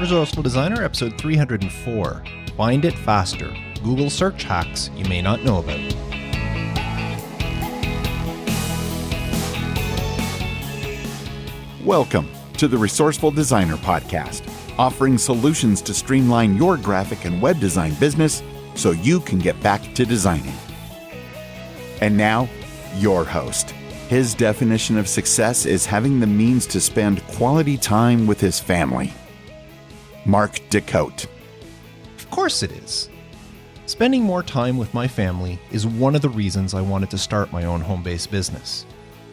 Resourceful Designer, episode 304. Find it faster. Google search hacks you may not know about. Welcome to the Resourceful Designer Podcast, offering solutions to streamline your graphic and web design business so you can get back to designing. And now, your host. His definition of success is having the means to spend quality time with his family. Mark DeCote. Of course it is. Spending more time with my family is one of the reasons I wanted to start my own home-based business.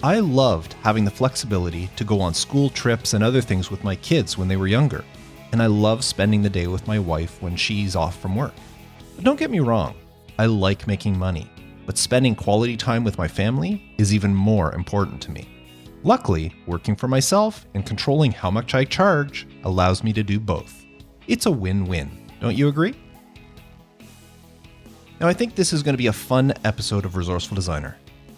I loved having the flexibility to go on school trips and other things with my kids when they were younger, and I love spending the day with my wife when she's off from work. But don't get me wrong, I like making money, but spending quality time with my family is even more important to me. Luckily, working for myself and controlling how much I charge allows me to do both. It's a win-win, don't you agree? Now, I think this is going to be a fun episode of Resourceful Designer.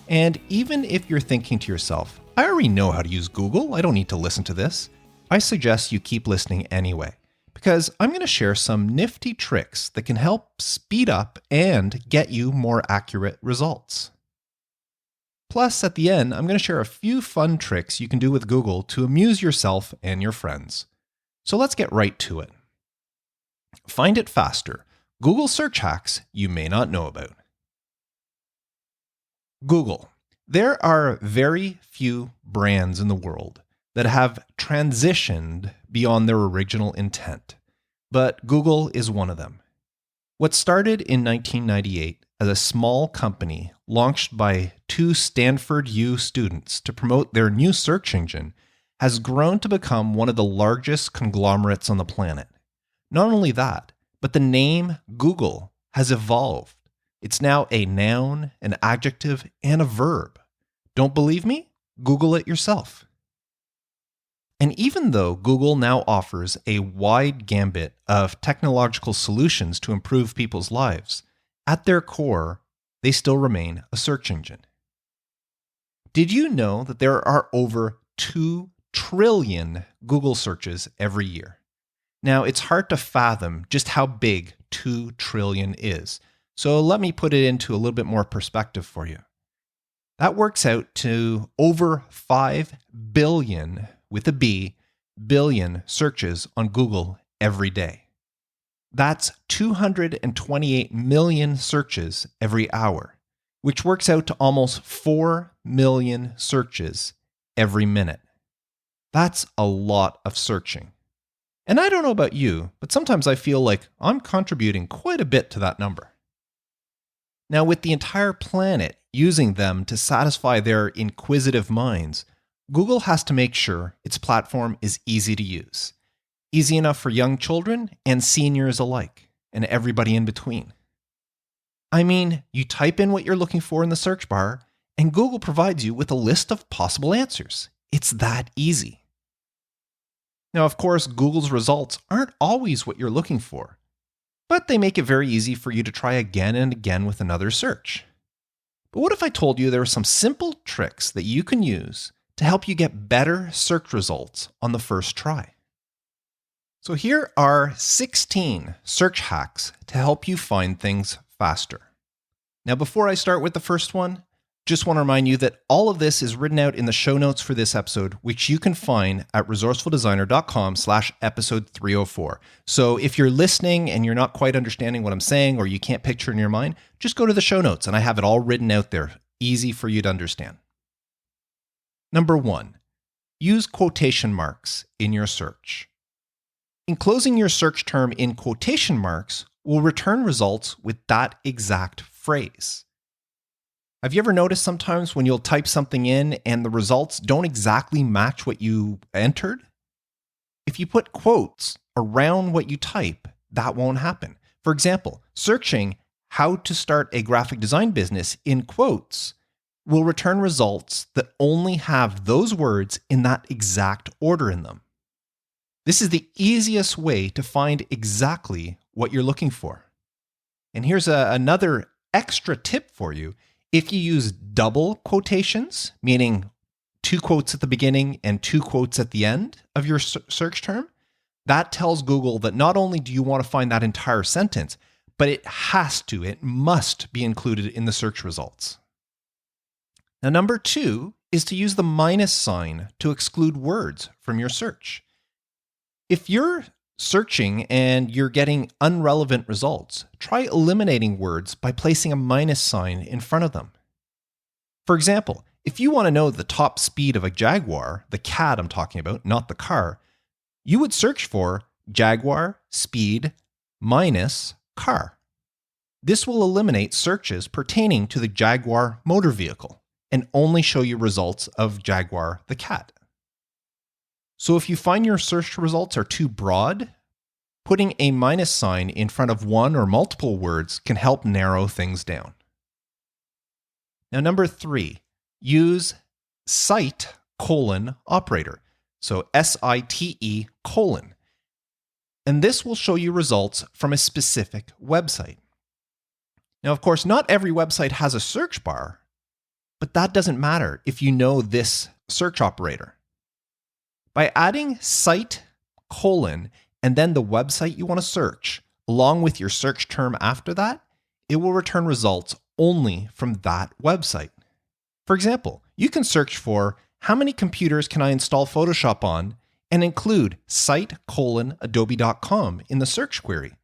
And even if you're thinking to yourself, I already know how to use Google, I don't need to listen to this, I suggest you keep listening anyway, because I'm going to share some nifty tricks that can help speed up and get you more accurate results. Plus, at the end, I'm going to share a few fun tricks you can do with Google to amuse yourself and your friends. So let's get right to it. Find it faster. Google search hacks you may not know about. Google. There are very few brands in the world that have transitioned beyond their original intent, but Google is one of them. What started in 1998 as a small company launched by two Stanford U students to promote their new search engine has grown to become one of the largest conglomerates on the planet. Not only that, but the name Google has evolved. It's now a noun, an adjective, and a verb. Don't believe me? Google it yourself. And even though Google now offers a wide gambit of technological solutions to improve people's lives, at their core, they still remain a search engine. Did you know that there are over 2 trillion Google searches every year? Now, it's hard to fathom just how big 2 trillion is. So let me put it into a little bit more perspective for you. That works out to over 5 billion, with a B, billion searches on Google every day. That's 228 million searches every hour, which works out to almost 4 million searches every minute. That's a lot of searching. And I don't know about you, but sometimes I feel like I'm contributing quite a bit to that number. Now, with the entire planet using them to satisfy their inquisitive minds, Google has to make sure its platform is easy to use. Easy enough for young children and seniors alike, and everybody in between. I mean, you type in what you're looking for in the search bar, and Google provides you with a list of possible answers. It's that easy. Now, of course, Google's results aren't always what you're looking for, but they make it very easy for you to try again and again with another search. But what if I told you there are some simple tricks that you can use to help you get better search results on the first try? So here are 16 search hacks to help you find things faster. Now, before I start with the first one, just want to remind you that all of this is written out in the show notes for this episode, which you can find at resourcefuldesigner.com/episode 304. So if you're listening and you're not quite understanding what I'm saying or you can't picture in your mind, just go to the show notes and I have it all written out there, easy for you to understand. Number 1, use quotation marks in your search. Enclosing your search term in quotation marks will return results with that exact phrase. Have you ever noticed sometimes when you'll type something in and the results don't exactly match what you entered? If you put quotes around what you type, that won't happen. For example, searching how to start a graphic design business in quotes will return results that only have those words in that exact order in them. This is the easiest way to find exactly what you're looking for. And here's another extra tip for you. If you use double quotations, meaning 2 quotes at the beginning and 2 quotes at the end of your search term, that tells Google that not only do you want to find that entire sentence, but it must be included in the search results. Now, number 2 is to use the minus sign to exclude words from your search. If you're searching and you're getting irrelevant results, try eliminating words by placing a minus sign in front of them. For example, if you want to know the top speed of a Jaguar, the cat I'm talking about, not the car, you would search for Jaguar speed minus car. This will eliminate searches pertaining to the Jaguar motor vehicle and only show you results of Jaguar the cat. So if you find your search results are too broad, putting a minus sign in front of one or multiple words can help narrow things down. Now, number 3, use cite : operator. So SITE : and this will show you results from a specific website. Now, of course, not every website has a search bar, but that doesn't matter if you know this search operator. By adding cite : and then the website you want to search, along with your search term after that, it will return results only from that website. For example, you can search for how many computers can I install Photoshop on and include cite : adobe.com in the search query.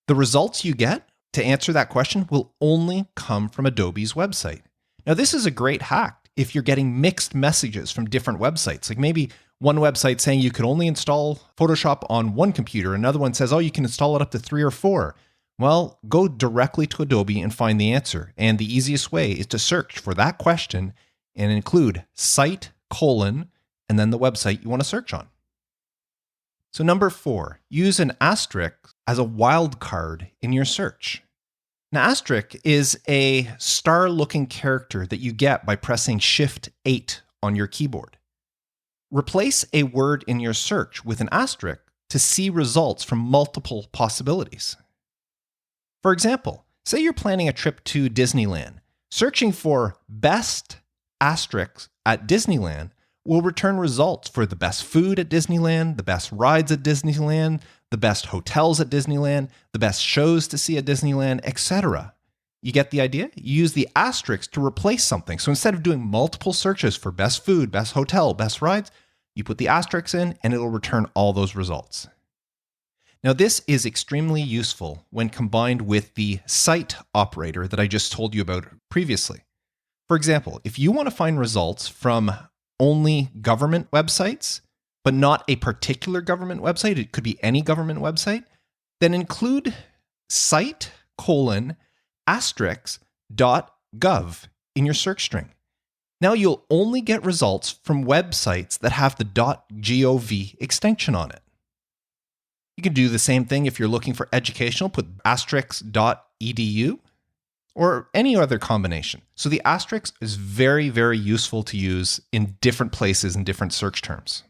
The results you get to answer that question will only come from Adobe's website. Now, this is a great hack if you're getting mixed messages from different websites. Like maybe one website saying you could only install Photoshop on one computer, another one says, oh, you can install it up to 3 or 4. Well, go directly to Adobe and find the answer. And the easiest way is to search for that question and include cite : and then the website you want to search on. So number 4, use an asterisk as a wildcard in your search. An asterisk is a star-looking character that you get by pressing Shift-8 on your keyboard. Replace a word in your search with an asterisk to see results from multiple possibilities. For example, say you're planning a trip to Disneyland. Searching for best asterisks at Disneyland will return results for the best food at Disneyland, the best rides at Disneyland, the best hotels at Disneyland, the best shows to see at Disneyland, etc. You get the idea? You use the asterisk to replace something. So instead of doing multiple searches for best food, best hotel, best rides, you put the asterisk in and it'll return all those results. Now, this is extremely useful when combined with the cite operator that I just told you about previously. For example, if you want to find results from only government websites, but not a particular government website, it could be any government website, then include cite : *gov in your search string. Now you'll only get results from websites that have the .gov extension on it. You can do the same thing if you're looking for educational, put *edu or any other combination. So the asterisk is very, very useful to use in different places and different search terms.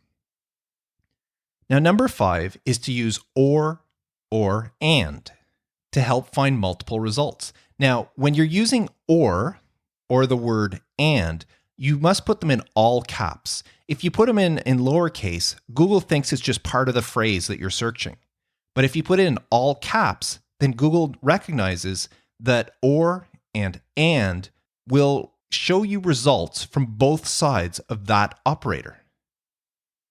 Now, number 5 is to use or, and to help find multiple results. Now, when you're using or the word and, you must put them in all caps. If you put them in lowercase, Google thinks it's just part of the phrase that you're searching. But if you put it in all caps, then Google recognizes that or and will show you results from both sides of that operator.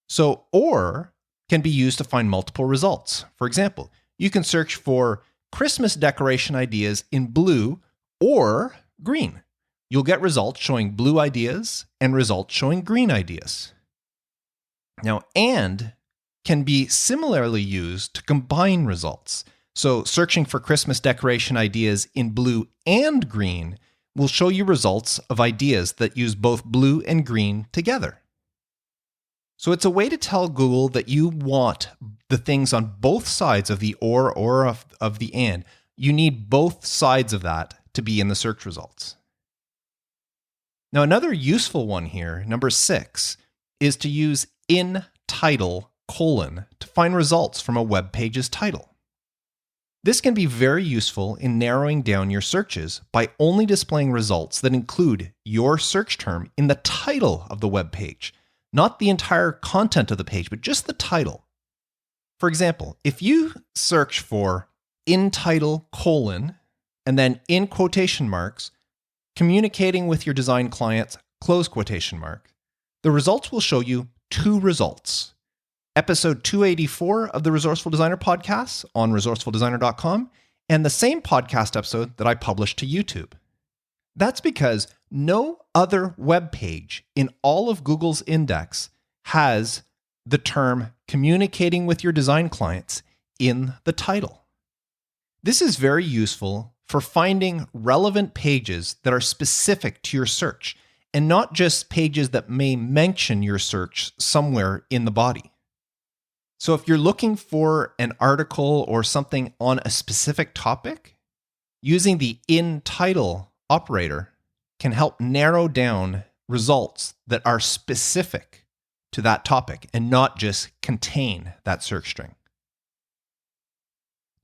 So or can be used to find multiple results. For example, you can search for Christmas decoration ideas in blue or green. You'll get results showing blue ideas and results showing green ideas. Now, and can be similarly used to combine results. So searching for Christmas decoration ideas in blue and green will show you results of ideas that use both blue and green together. So it's a way to tell Google that you want the things on both sides of the or of the and. You need both sides of that to be in the search results. Now, another useful one here, number 6, is to use in title : to find results from a web page's title. This can be very useful in narrowing down your searches by only displaying results that include your search term in the title of the web page, not the entire content of the page, but just the title. For example, if you search for in title colon and then in quotation marks, communicating with your design clients, close quotation mark, the results will show you two results. Episode 284 of the Resourceful Designer podcast on resourcefuldesigner.com and the same podcast episode that I published to YouTube. That's because no other web page in all of Google's index has the term communicating with your design clients in the title. This is very useful for finding relevant pages that are specific to your search and not just pages that may mention your search somewhere in the body. So if you're looking for an article or something on a specific topic, using the in title operator can help narrow down results that are specific to that topic and not just contain that search string.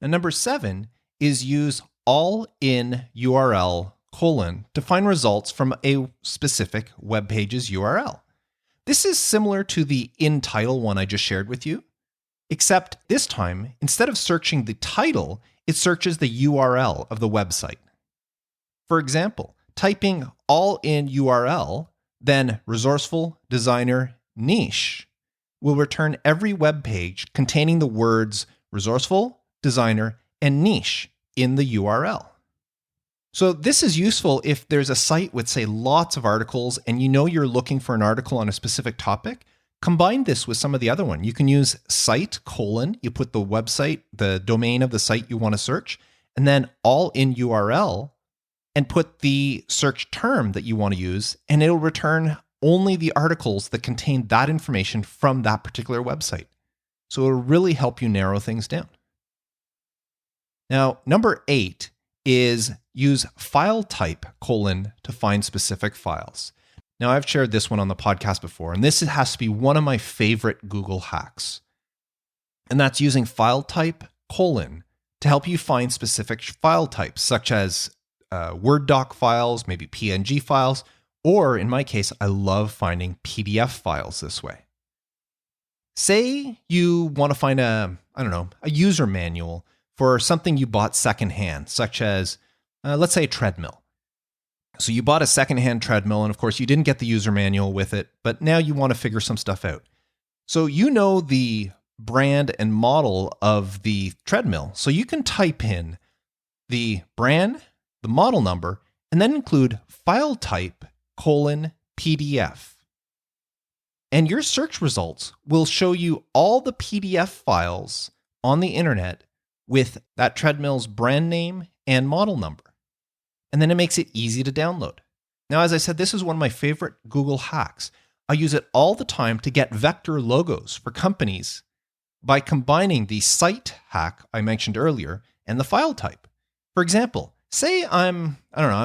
And number 7 is use all in URL colon to find results from a specific web page's URL. This is similar to the in title one I just shared with you, except this time, instead of searching the title, it searches the URL of the website. For example, typing all in URL, then resourceful designer niche will return every web page containing the words resourceful, designer, and niche in the URL. So this is useful if there's a site with, say, lots of articles and you know you're looking for an article on a specific topic. Combine this with some of the other one. You can use site colon, you put the website, the domain of the site you want to search, and then all in URL, and put the search term that you want to use, and it'll return only the articles that contain that information from that particular website. So it'll really help you narrow things down. Now, number 8 is use file type colon to find specific files. Now, I've shared this one on the podcast before, and this has to be one of my favorite Google hacks. And that's using file type colon to help you find specific file types, such as Word doc files, maybe PNG files, or in my case, I love finding PDF files this way. Say you want to find a user manual for something you bought secondhand, such as, let's say, a treadmill. So you bought a secondhand treadmill, and of course, you didn't get the user manual with it, but now you want to figure some stuff out. So you know the brand and model of the treadmill, so you can type in the brand, the model number, and then include file type colon PDF. And your search results will show you all the PDF files on the internet with that treadmill's brand name and model number. And then it makes it easy to download. Now, as I said, this is one of my favorite Google hacks. I use it all the time to get vector logos for companies by combining the site hack I mentioned earlier and the file type. For example, say I'm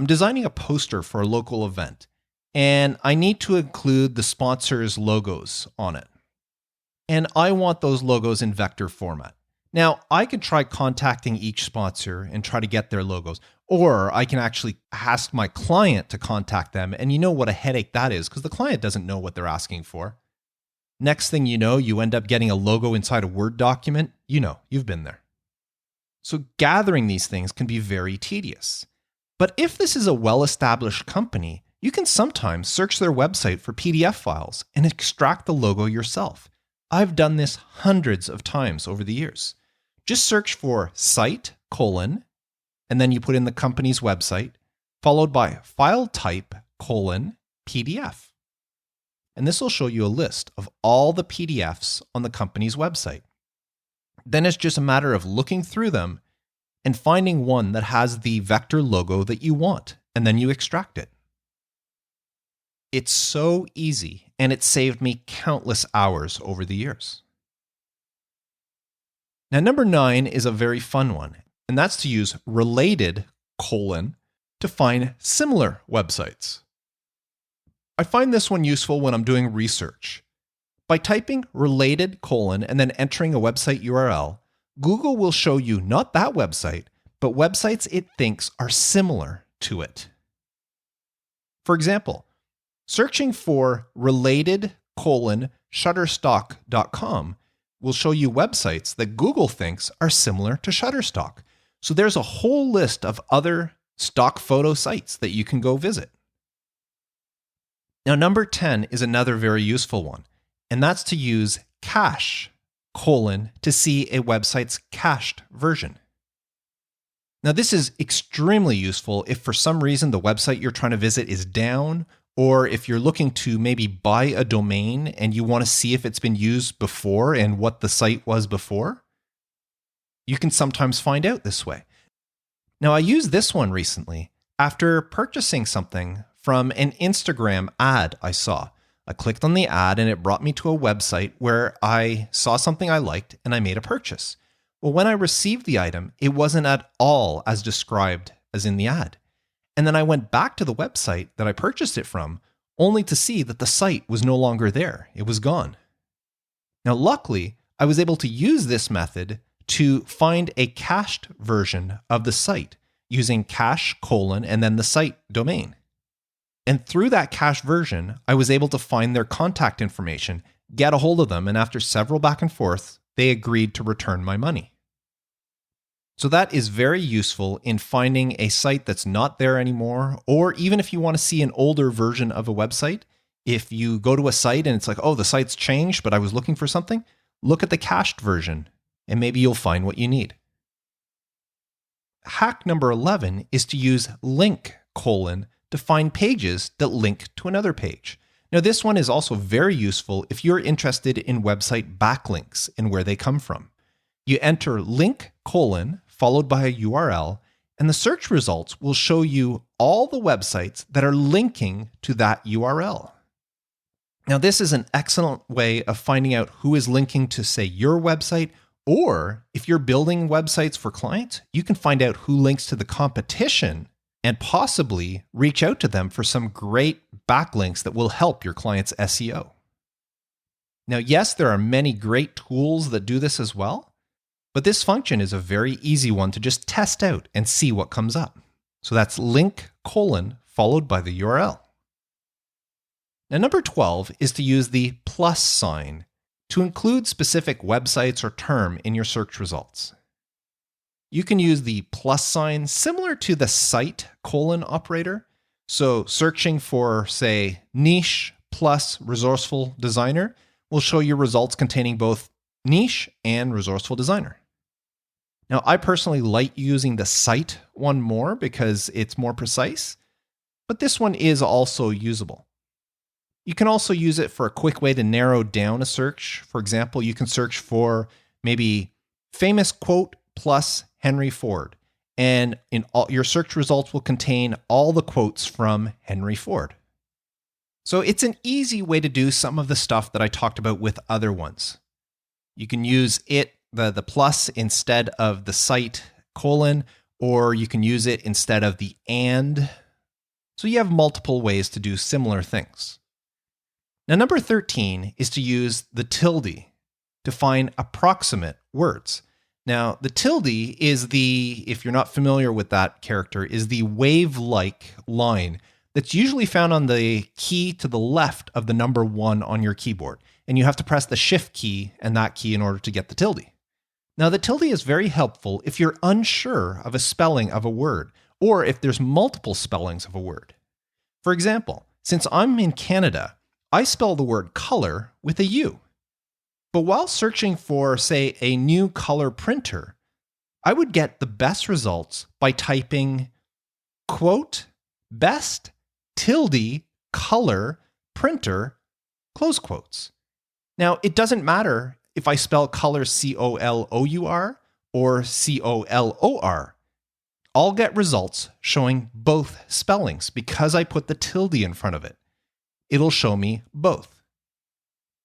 designing a poster for a local event, and I need to include the sponsor's logos on it. And I want those logos in vector format. Now, I could try contacting each sponsor and try to get their logos, or I can actually ask my client to contact them, and you know what a headache that is because the client doesn't know what they're asking for. Next thing you know, you end up getting a logo inside a Word document. You know, you've been there. So gathering these things can be very tedious. But if this is a well-established company, you can sometimes search their website for PDF files and extract the logo yourself. I've done this hundreds of times over the years. Just search for site colon, and then you put in the company's website, followed by file type colon PDF. And this will show you a list of all the PDFs on the company's website. Then it's just a matter of looking through them and finding one that has the vector logo that you want, and then you extract it. It's so easy, and it saved me countless hours over the years. Now, number 9 is a very fun one, and that's to use related colon to find similar websites. I find this one useful when I'm doing research. By typing related colon and then entering a website URL, Google will show you not that website, but websites it thinks are similar to it. For example, searching for related colon shutterstock.com will show you websites that Google thinks are similar to Shutterstock. So there's a whole list of other stock photo sites that you can go visit. Now, number 10 is another very useful one, and that's to use cache : to see a website's cached version. Now, this is extremely useful if for some reason the website you're trying to visit is down, or if you're looking to maybe buy a domain and you want to see if it's been used before and what the site was before. You can sometimes find out this way. Now, I used this one recently after purchasing something from an Instagram ad I saw. I clicked on the ad and it brought me to a website where I saw something I liked and I made a purchase. Well, when I received the item, it wasn't at all as described as in the ad. And then I went back to the website that I purchased it from, only to see that the site was no longer there. It was gone. Now, luckily, I was able to use this method to find a cached version of the site using cache : and then the site domain. And through that cached version, I was able to find their contact information, get a hold of them, and after several back and forth, they agreed to return my money. So that is very useful in finding a site that's not there anymore, or even if you want to see an older version of a website. If you go to a site and it's like, oh, the site's changed, but I was looking for something, look at the cached version, and maybe you'll find what you need. Hack number 11 is to use link : to find pages that link to another page. Now, this one is also very useful if you're interested in website backlinks and where they come from. You enter link : followed by a URL, and the search results will show you all the websites that are linking to that URL. Now, this is an excellent way of finding out who is linking to, say, your website, or if you're building websites for clients, you can find out who links to the competition and possibly reach out to them for some great backlinks that will help your client's SEO. Now, yes, there are many great tools that do this as well, but this function is a very easy one to just test out and see what comes up. So that's link : followed by the URL. Now, number 12 is to use the plus sign to include specific websites or term in your search results. You can use the plus sign similar to the cite : operator. So searching for, say, niche plus resourceful designer will show you results containing both niche and resourceful designer. Now, I personally like using the cite one more because it's more precise, but this one is also usable. You can also use it for a quick way to narrow down a search. For example, you can search for maybe famous quote plus Henry Ford, and your search results will contain all the quotes from Henry Ford. So it's an easy way to do some of the stuff that I talked about with other ones. You can use the plus instead of the cite : or you can use it instead of the and. So you have multiple ways to do similar things. Now, number 13 is to use the tilde to find approximate words. Now, the tilde is if you're not familiar with that character, is the wave-like line that's usually found on the key to the left of the number 1 on your keyboard. And you have to press the shift key and that key in order to get the tilde. Now, the tilde is very helpful if you're unsure of a spelling of a word, or if there's multiple spellings of a word. For example, since I'm in Canada, I spell the word color with a U. But while searching for, say, a new color printer, I would get the best results by typing quote best tilde color printer close quotes. Now, it doesn't matter if I spell color COLOUR or COLOR. I'll get results showing both spellings because I put the tilde in front of it. It'll show me both.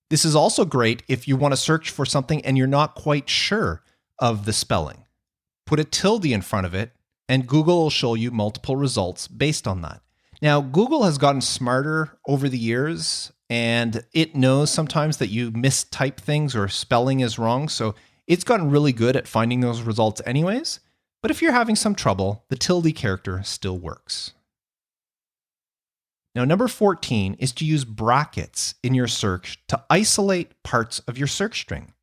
This is also great if you want to search for something and you're not quite sure of the spelling. Put a tilde in front of it, and Google will show you multiple results based on that. Now, Google has gotten smarter over the years, and it knows sometimes that you mistype things or spelling is wrong, so it's gotten really good at finding those results anyways. But if you're having some trouble, the tilde character still works. Now, number 14 is to use brackets in your search to isolate parts of your search string.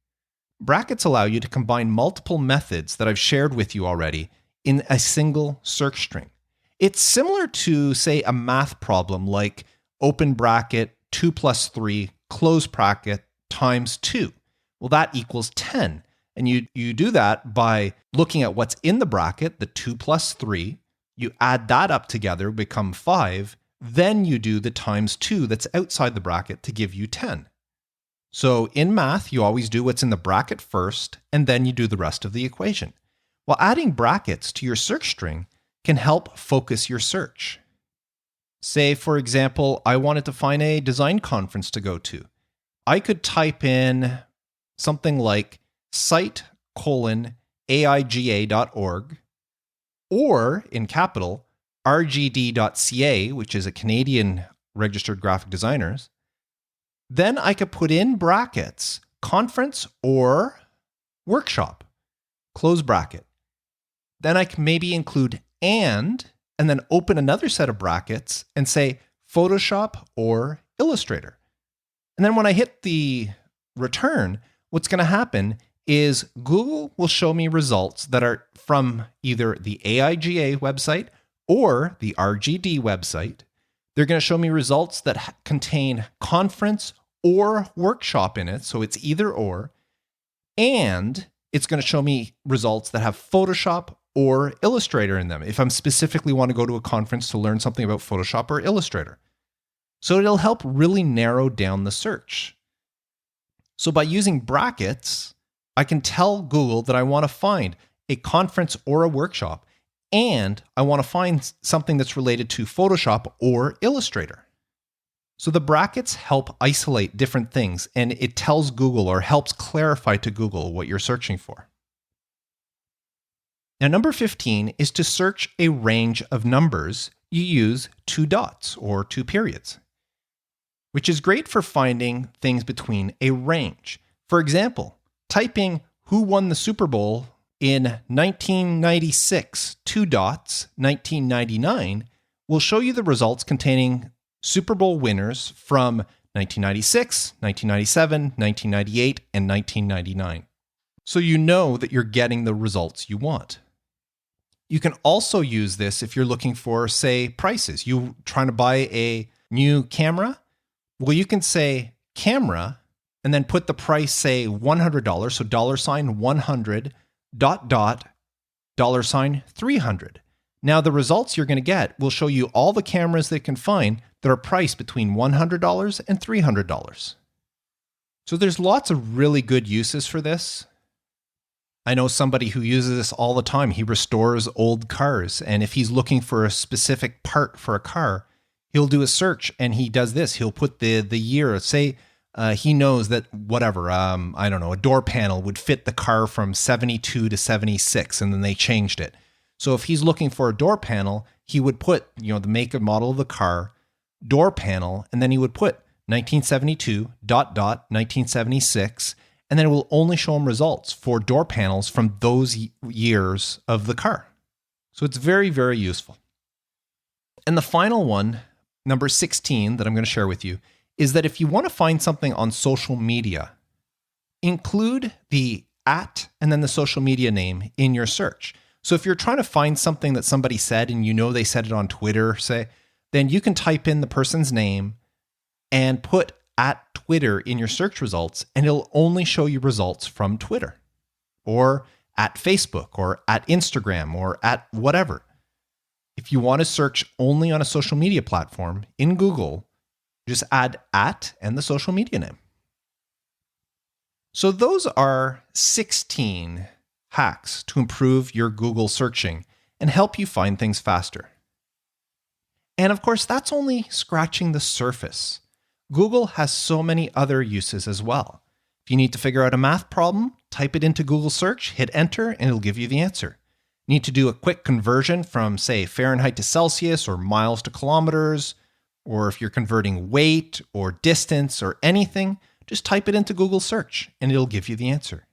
Brackets allow you to combine multiple methods that I've shared with you already in a single search string. It's similar to, say, a math problem like open bracket 2 plus 3, close bracket times 2. Well, that equals 10. And you do that by looking at what's in the bracket, the 2 plus 3. You add that up together, become 5. Then you do the times 2 that's outside the bracket to give you 10. So in math, you always do what's in the bracket first, and then you do the rest of the equation. Well, adding brackets to your search string can help focus your search. Say, for example, I wanted to find a design conference to go to. I could type in something like site:aiga.org, or in capital, rgd.ca, which is a Canadian registered graphic designers. Then I could put in brackets, conference or workshop, close bracket. Then I can maybe include and then open another set of brackets and say Photoshop or Illustrator. And then when I hit the return, what's going to happen is Google will show me results that are from either the AIGA website or the RGD website. They're going to show me results that contain conference or workshop in it, so it's either or. And it's going to show me results that have Photoshop or Illustrator in them, if I'm specifically want to go to a conference to learn something about Photoshop or Illustrator. So it'll help really narrow down the search. So by using brackets, I can tell Google that I want to find a conference or a workshop, and I want to find something that's related to Photoshop or Illustrator. So the brackets help isolate different things, and it tells Google or helps clarify to Google what you're searching for. Now, number 15 is to search a range of numbers. You use 2 dots or 2 periods, which is great for finding things between a range. For example, typing who won the Super Bowl in 1996, 2 dots, 1999, will show you the results containing Super Bowl winners from 1996, 1997, 1998, and 1999. So you know that you're getting the results you want. You can also use this if you're looking for, say, prices. You're trying to buy a new camera. Well, you can say camera and then put the price, say, $100. So $100, ... $300. Now the results you're going to get will show you all the cameras they can find that are priced between $100 and $300. So there's lots of really good uses for this. I know somebody who uses this all the time. He restores old cars, and if he's looking for a specific part for a car, he'll do a search and he does this. He'll put the year, say he knows that whatever, I don't know, a door panel would fit the car from 72 to 76, and then they changed it. So if he's looking for a door panel, he would put, the make and model of the car, door panel, and then he would put 1972, ... 1976, and then it will only show him results for door panels from those years of the car. So it's very, very useful. And the final one, number 16, that I'm going to share with you, is that if you want to find something on social media, include the @ and then the social media name in your search. So if you're trying to find something that somebody said and you know they said it on Twitter, say, then you can type in the person's name and put @Twitter in your search results, and it'll only show you results from Twitter or @Facebook or @Instagram or @whatever. If you want to search only on a social media platform in Google, just add @ and the social media name. So those are 16 hacks to improve your Google searching and help you find things faster. And of course, that's only scratching the surface. Google has so many other uses as well. If you need to figure out a math problem, type it into Google search, hit enter, and it'll give you the answer. Need to do a quick conversion from, say, Fahrenheit to Celsius or miles to kilometers, or if you're converting weight or distance or anything, just type it into Google search and it'll give you the answer.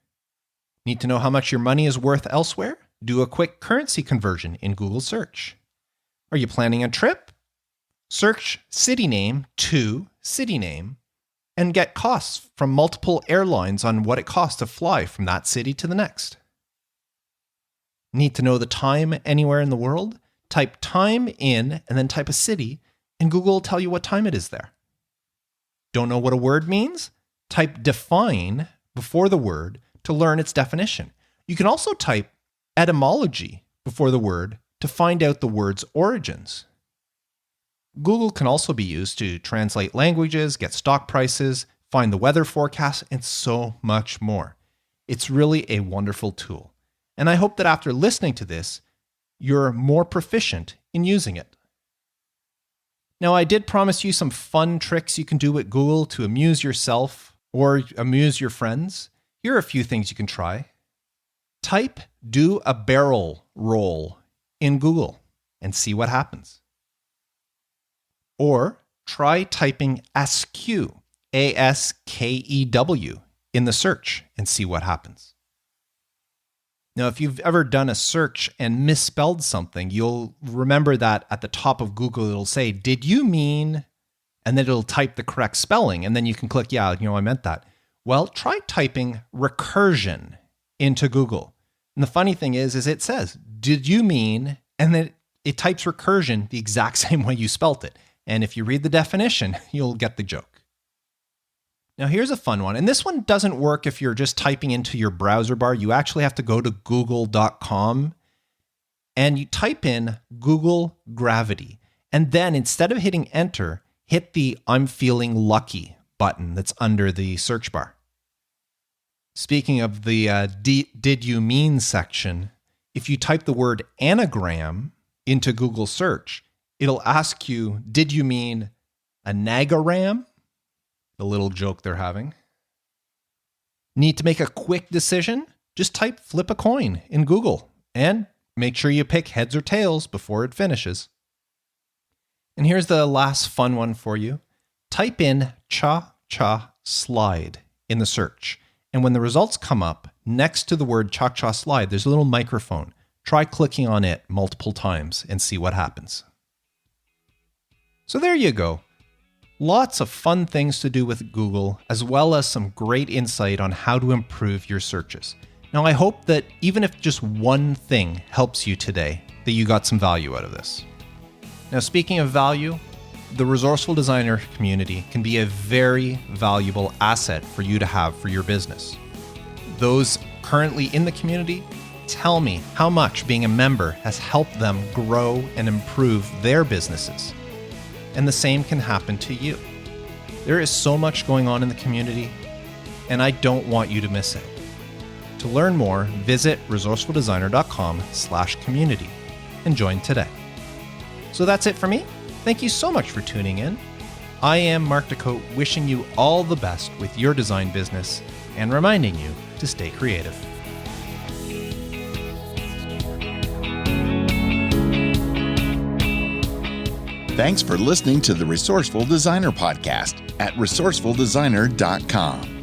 Need to know how much your money is worth elsewhere? Do a quick currency conversion in Google search. Are you planning a trip? Search city name to city name, and get costs from multiple airlines on what it costs to fly from that city to the next. Need to know the time anywhere in the world? Type time in and then type a city, and Google will tell you what time it is there. Don't know what a word means? Type define before the word to learn its definition. You can also type etymology before the word to find out the word's origins. Google can also be used to translate languages, get stock prices, find the weather forecast, and so much more. It's really a wonderful tool. And I hope that after listening to this, you're more proficient in using it. Now, I did promise you some fun tricks you can do with Google to amuse yourself or amuse your friends. Here are a few things you can try. Type "do a barrel roll" in Google and see what happens. Or try typing askew, ASKEW, in the search and see what happens. Now, if you've ever done a search and misspelled something, you'll remember that at the top of Google, it'll say, "Did you mean?" And then it'll type the correct spelling. And then you can click, "Yeah, I meant that." Well, try typing recursion into Google. And the funny thing is it says, "Did you mean?" And then it types recursion the exact same way you spelt it. And if you read the definition, you'll get the joke. Now here's a fun one. And this one doesn't work if you're just typing into your browser bar. You actually have to go to google.com and you type in Google gravity. And then instead of hitting enter, hit the "I'm feeling lucky" button that's under the search bar. Speaking of the did you mean section, if you type the word anagram into Google search, it'll ask you, "Did you mean anagram?" The little joke they're having. Need to make a quick decision? Just type "flip a coin" in Google and make sure you pick heads or tails before it finishes. And here's the last fun one for you. Type in "cha-cha slide" in the search. And when the results come up, next to the word "cha-cha slide," there's a little microphone. Try clicking on it multiple times and see what happens. So there you go. Lots of fun things to do with Google, as well as some great insight on how to improve your searches. Now, I hope that even if just one thing helps you today, that you got some value out of this. Now, speaking of value, the Resourceful Designer community can be a very valuable asset for you to have for your business. Those currently in the community, tell me how much being a member has helped them grow and improve their businesses. And the same can happen to you. There is so much going on in the community, and I don't want you to miss it. To learn more, visit resourcefuldesigner.com/community and join today. So that's it for me. Thank you so much for tuning in. I am Mark DeCote, wishing you all the best with your design business and reminding you to stay creative. Thanks for listening to the Resourceful Designer Podcast at resourcefuldesigner.com.